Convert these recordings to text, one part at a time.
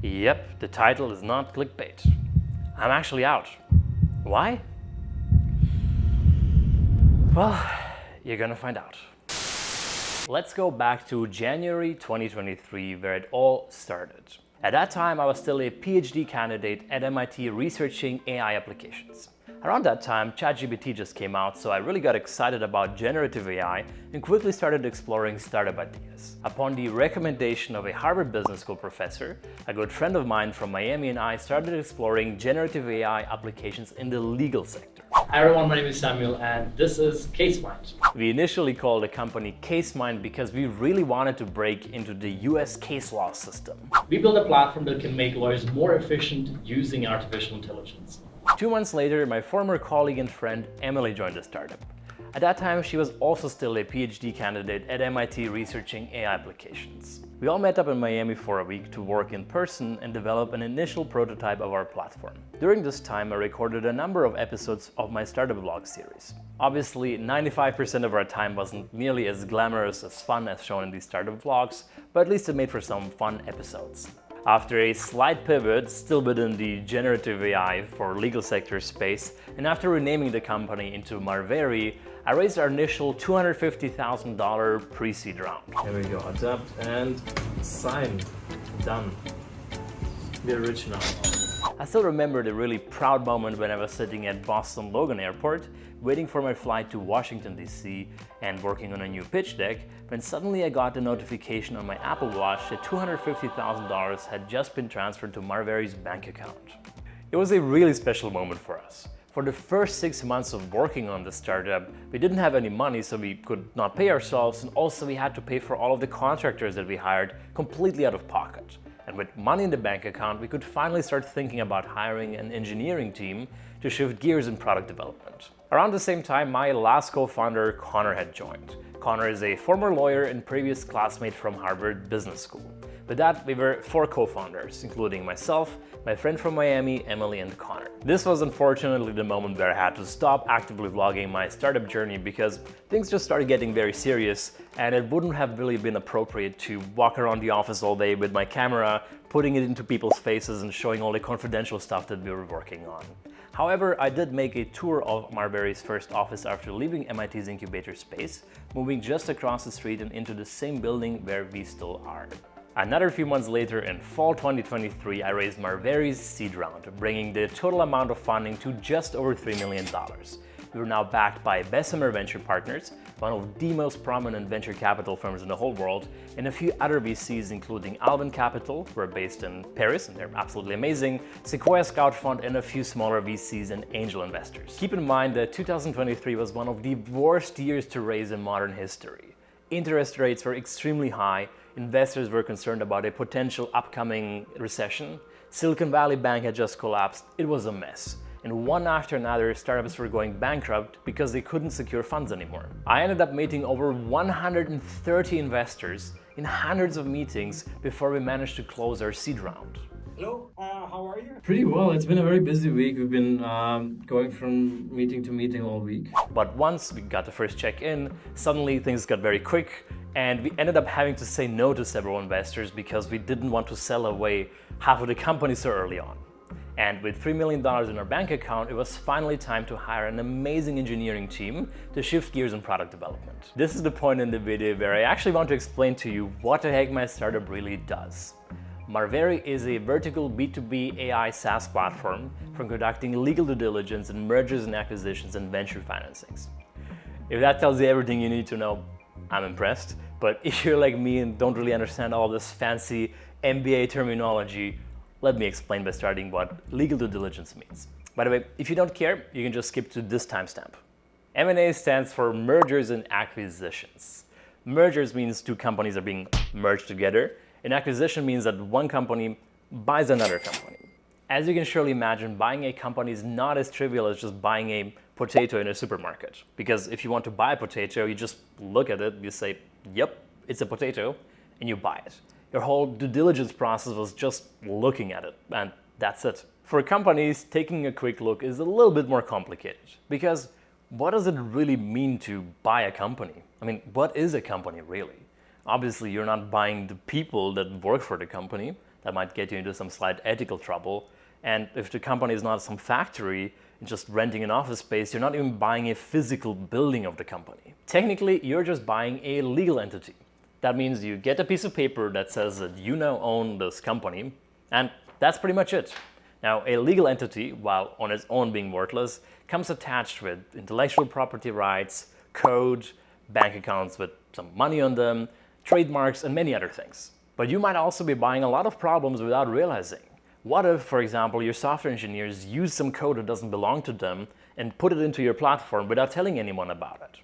Yep, the title is not clickbait. I'm actually out. Why? Well, you're gonna find out. Let's go back to January 2023, where it all started. At that time, I was still a PhD candidate at MIT researching AI applications. Around that time, ChatGPT just came out, so I really got excited about generative AI and quickly started exploring startup ideas. Upon the recommendation of a Harvard Business School professor, a good friend of mine from Miami and I started exploring generative AI applications in the legal sector. Hi everyone, my name is Samuel and this is CaseMind. We initially called the company CaseMind because we really wanted to break into the US case law system. We built a platform that can make lawyers more efficient using artificial intelligence. 2 months later, my former colleague and friend Emily joined the startup. At that time, she was also still a PhD candidate at MIT researching AI applications. We all met up in Miami for a week to work in person and develop an initial prototype of our platform. During this time, I recorded a number of episodes of my startup vlog series. Obviously, 95% of our time wasn't nearly as glamorous as fun as shown in these startup vlogs, but at least it made for some fun episodes. After a slight pivot, still within the generative AI for legal sector space, and after renaming the company into Marveri, I raised our initial $250,000 pre-seed round. Here we go, adapt and sign. Done. We're rich now. I still remember the really proud moment when I was sitting at Boston Logan Airport, waiting for my flight to Washington, D.C. and working on a new pitch deck, when suddenly I got a notification on my Apple Watch that $250,000 had just been transferred to Marveri's bank account. It was a really special moment for us. For the first 6 months of working on the startup, we didn't have any money, so we could not pay ourselves, and also we had to pay for all of the contractors that we hired completely out of pocket. And with money in the bank account, we could finally start thinking about hiring an engineering team to shift gears in product development. Around the same time, my last co-founder, Connor, had joined. Connor is a former lawyer and previous classmate from Harvard Business School. With that, we were 4 co-founders, including myself, my friend from Miami, Emily, and Connor. This was unfortunately the moment where I had to stop actively vlogging my startup journey because things just started getting very serious, and it wouldn't have really been appropriate to walk around the office all day with my camera, putting it into people's faces and showing all the confidential stuff that we were working on. However, I did make a tour of Marveri's first office after leaving MIT's incubator space, moving just across the street and into the same building where we still are. Another few months later, in fall 2023, I raised Marveri's seed round, bringing the total amount of funding to just over $3 million. We are now backed by Bessemer Venture Partners, one of the most prominent venture capital firms in the whole world, and a few other VCs including Alven Capital, who are based in Paris and they're absolutely amazing, Sequoia Scout Fund, and a few smaller VCs and angel investors. Keep in mind that 2023 was one of the worst years to raise in modern history. Interest rates were extremely high, investors were concerned about a potential upcoming recession, Silicon Valley Bank had just collapsed, it was a mess. And one after another, startups were going bankrupt because they couldn't secure funds anymore. I ended up meeting over 130 investors in hundreds of meetings before we managed to close our seed round. Hello, how are you? Pretty well. It's been a very busy week. We've been going from meeting to meeting all week. But once we got the first check in, suddenly things got very quick, and we ended up having to say no to several investors because we didn't want to sell away half of the company so early on. And with $3 million in our bank account, it was finally time to hire an amazing engineering team to shift gears in product development. This is the point in the video where I actually want to explain to you what the heck my startup really does. Marveri is a vertical B2B AI SaaS platform for conducting legal due diligence in mergers and acquisitions and venture financings. If that tells you everything you need to know, I'm impressed. But if you're like me and don't really understand all this fancy MBA terminology, let me explain by starting what legal due diligence means. By the way, if you don't care, you can just skip to this timestamp. M&A stands for mergers and acquisitions. Mergers means 2 companies are being merged together, and acquisition means that one company buys another company. As you can surely imagine, buying a company is not as trivial as just buying a potato in a supermarket. Because if you want to buy a potato, you just look at it, you say, yep, it's a potato, and you buy it. Your whole due diligence process was just looking at it, and that's it. For companies, taking a quick look is a little bit more complicated, because what does it really mean to buy a company? I mean, what is a company really? Obviously, you're not buying the people that work for the company. that might get you into some slight ethical trouble. And if the company is not some factory and just renting an office space, you're not even buying a physical building of the company. Technically, you're just buying a legal entity. That means you get a piece of paper that says that you now own this company, and that's pretty much it. Now, a legal entity, while on its own being worthless, comes attached with intellectual property rights, code, bank accounts with some money on them, trademarks, and many other things. But you might also be buying a lot of problems without realizing. What if, for example, your software engineers use some code that doesn't belong to them and put it into your platform without telling anyone about it?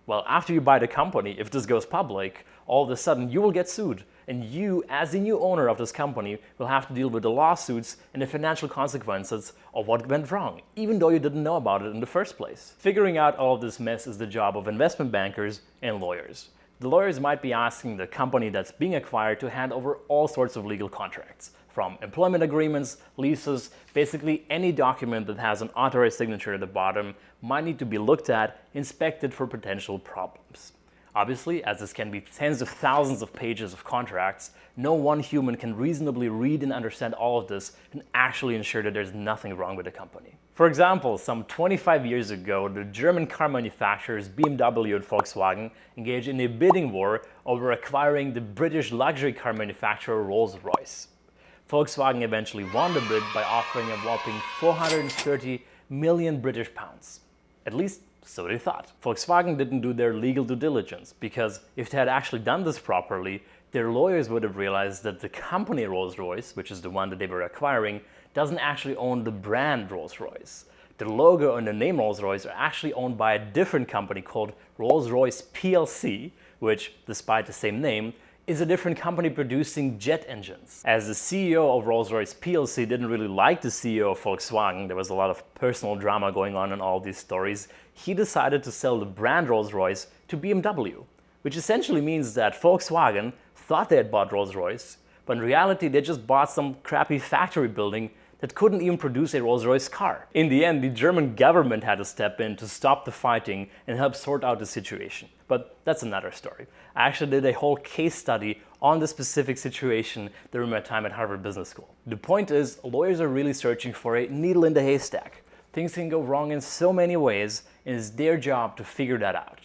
Well, after you buy the company, if this goes public, all of a sudden you will get sued. And you, as the new owner of this company, will have to deal with the lawsuits and the financial consequences of what went wrong, even though you didn't know about it in the first place. Figuring out all of this mess is the job of investment bankers and lawyers. The lawyers might be asking the company that's being acquired to hand over all sorts of legal contracts, from employment agreements, leases, basically any document that has an authorized signature at the bottom might need to be looked at, inspected for potential problems. Obviously, as this can be tens of thousands of pages of contracts, no one human can reasonably read and understand all of this and actually ensure that there's nothing wrong with the company. For example, some 25 years ago, the German car manufacturers BMW and Volkswagen engaged in a bidding war over acquiring the British luxury car manufacturer Rolls-Royce. Volkswagen eventually won the bid by offering a whopping 430 million British pounds. At least, so they thought. Volkswagen didn't do their legal due diligence, because if they had actually done this properly, their lawyers would have realized that the company Rolls-Royce, which is the one that they were acquiring, doesn't actually own the brand Rolls-Royce. The logo and the name Rolls-Royce are actually owned by a different company called Rolls-Royce plc, which, despite the same name, is a different company producing jet engines. As the CEO of Rolls-Royce plc didn't really like the CEO of Volkswagen, there was a lot of personal drama going on in all these stories, he decided to sell the brand Rolls-Royce to BMW, which essentially means that Volkswagen thought they had bought Rolls-Royce, but in reality they just bought some crappy factory building that couldn't even produce a Rolls-Royce car. In the end, the German government had to step in to stop the fighting and help sort out the situation. But that's another story. I actually did a whole case study on this specific situation during my time at Harvard Business School. The point is, lawyers are really searching for a needle in the haystack. Things can go wrong in so many ways, and it's their job to figure that out.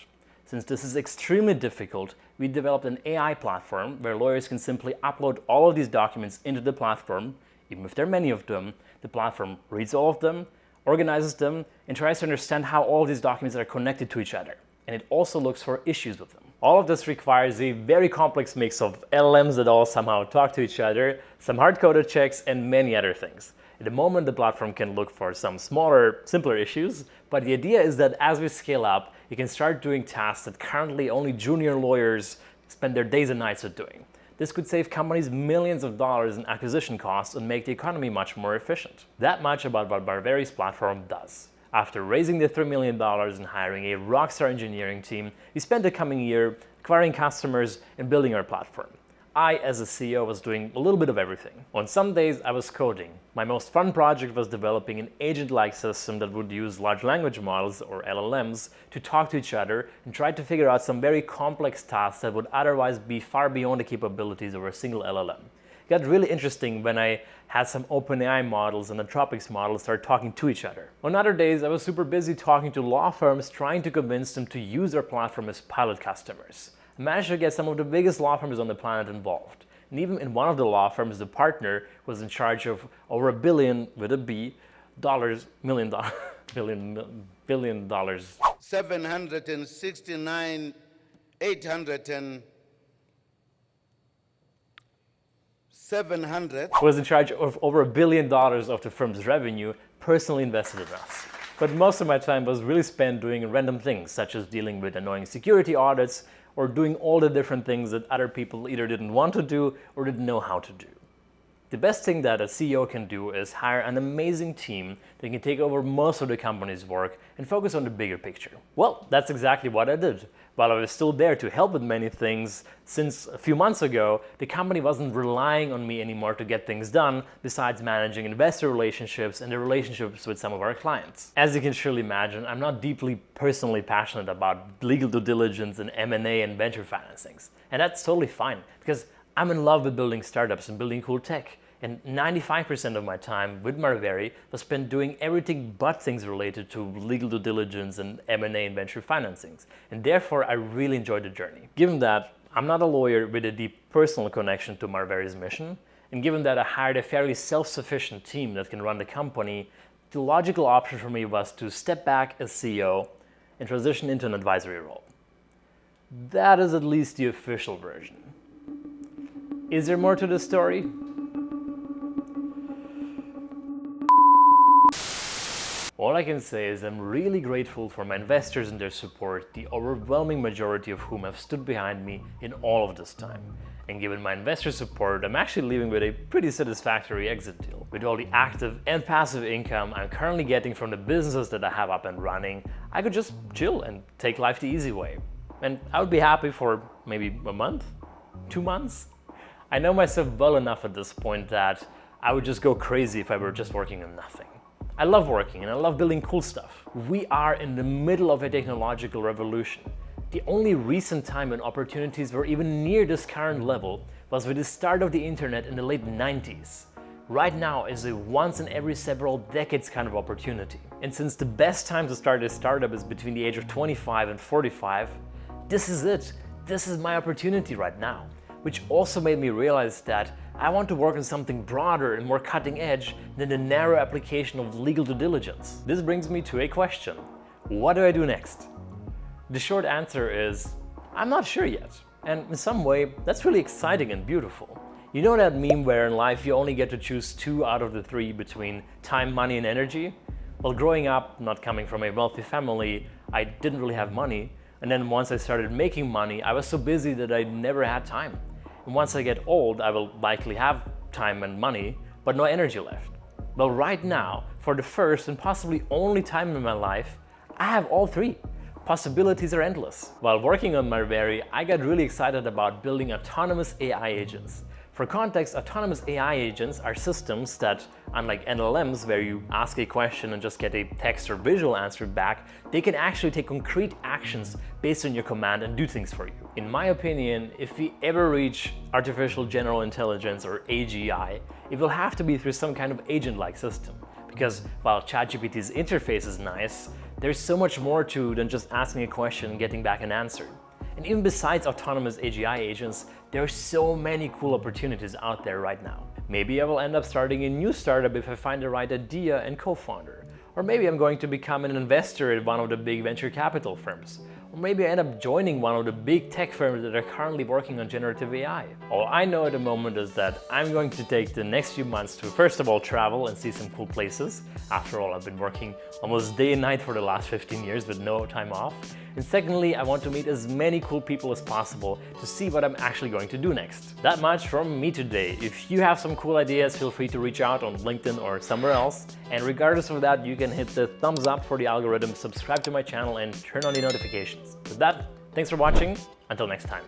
Since this is extremely difficult, we developed an AI platform where lawyers can simply upload all of these documents into the platform. Even if there are many of them, the platform reads all of them, organizes them, and tries to understand how all these documents are connected to each other. And it also looks for issues with them. All of this requires a very complex mix of LLMs that all somehow talk to each other, some hard-coded checks, and many other things. At the moment, the platform can look for some smaller, simpler issues, but the idea is that as we scale up, you can start doing tasks that currently only junior lawyers spend their days and nights with doing. This could save companies millions of dollars in acquisition costs and make the economy much more efficient. That much about what Marveri's platform does. After raising the $3 million and hiring a rockstar engineering team, we spent the coming year acquiring customers and building our platform. I, as a CEO, was doing a little bit of everything. On some days, I was coding. My most fun project was developing an agent-like system that would use large language models, or LLMs, to talk to each other and try to figure out some very complex tasks that would otherwise be far beyond the capabilities of a single LLM. It got really interesting when I had some OpenAI models and Anthropic's models start talking to each other. On other days, I was super busy talking to law firms, trying to convince them to use our platform as pilot customers. I managed to get some of the biggest law firms on the planet involved. And even in one of the law firms, the partner was in charge of over $1 billion, with a B, dollars, $769, 700 was in charge of over $1 billion of the firm's revenue, personally invested in us. But most of my time was really spent doing random things, such as dealing with annoying security audits, or doing all the different things that other people either didn't want to do or didn't know how to do. The best thing that a CEO can do is hire an amazing team that can take over most of the company's work and focus on the bigger picture. Well, that's exactly what I did. While I was still there to help with many things, since a few months ago, the company wasn't relying on me anymore to get things done, besides managing investor relationships and the relationships with some of our clients. As you can surely imagine, I'm not deeply personally passionate about legal due diligence and M&A and venture financings. And that's totally fine, because I'm in love with building startups and building cool tech. And 95% of my time with Marveri was spent doing everything but things related to legal due diligence and M&A and venture financings. And therefore, I really enjoyed the journey. Given that I'm not a lawyer with a deep personal connection to Marveri's mission, and given that I hired a fairly self-sufficient team that can run the company, the logical option for me was to step back as CEO and transition into an advisory role. That is at least the official version. Is there more to the story? All I can say is I'm really grateful for my investors and their support, the overwhelming majority of whom have stood behind me in all of this time. And given my investor support, I'm actually leaving with a pretty satisfactory exit deal. With all the active and passive income I'm currently getting from the businesses that I have up and running, I could just chill and take life the easy way. And I would be happy for maybe a month, 2 months. I know myself well enough at this point that I would just go crazy if I were just working on nothing. I love working and I love building cool stuff. We are in the middle of a technological revolution. The only recent time when opportunities were even near this current level was with the start of the internet in the late 90s. Right now is a once in every several decades kind of opportunity. And since the best time to start a startup is between the age of 25 and 45, this is it. This is my opportunity right now. Which also made me realize that I want to work on something broader and more cutting edge than the narrow application of legal due diligence. This brings me to a question. What do I do next? The short answer is, I'm not sure yet. And in some way, that's really exciting and beautiful. You know that meme where in life you only get to choose 2 out of the 3 between time, money, and energy? Well, growing up, not coming from a wealthy family, I didn't really have money. And then once I started making money, I was so busy that I never had time. And once I get old, I will likely have time and money, but no energy left. Well, right now, for the first and possibly only time in my life, I have all 3. Possibilities are endless. While working on Marveri, I got really excited about building autonomous AI agents. For context, autonomous AI agents are systems that, unlike NLMs where you ask a question and just get a text or visual answer back, they can actually take concrete actions based on your command and do things for you. In my opinion, if we ever reach artificial general intelligence or AGI, it will have to be through some kind of agent-like system. Because while ChatGPT's interface is nice, there's so much more to than just asking a question and getting back an answer. And even besides autonomous AGI agents, there are so many cool opportunities out there right now. Maybe I will end up starting a new startup if I find the right idea and co-founder. Or maybe I'm going to become an investor at one of the big venture capital firms. Or maybe I end up joining one of the big tech firms that are currently working on generative AI. All I know at the moment is that I'm going to take the next few months to first of all travel and see some cool places. After all, I've been working almost day and night for the last 15 years with no time off. And secondly, I want to meet as many cool people as possible to see what I'm actually going to do next. That much from me today. If you have some cool ideas, feel free to reach out on LinkedIn or somewhere else. And regardless of that, you can hit the thumbs up for the algorithm, subscribe to my channel, and turn on the notifications. With that, thanks for watching. Until next time.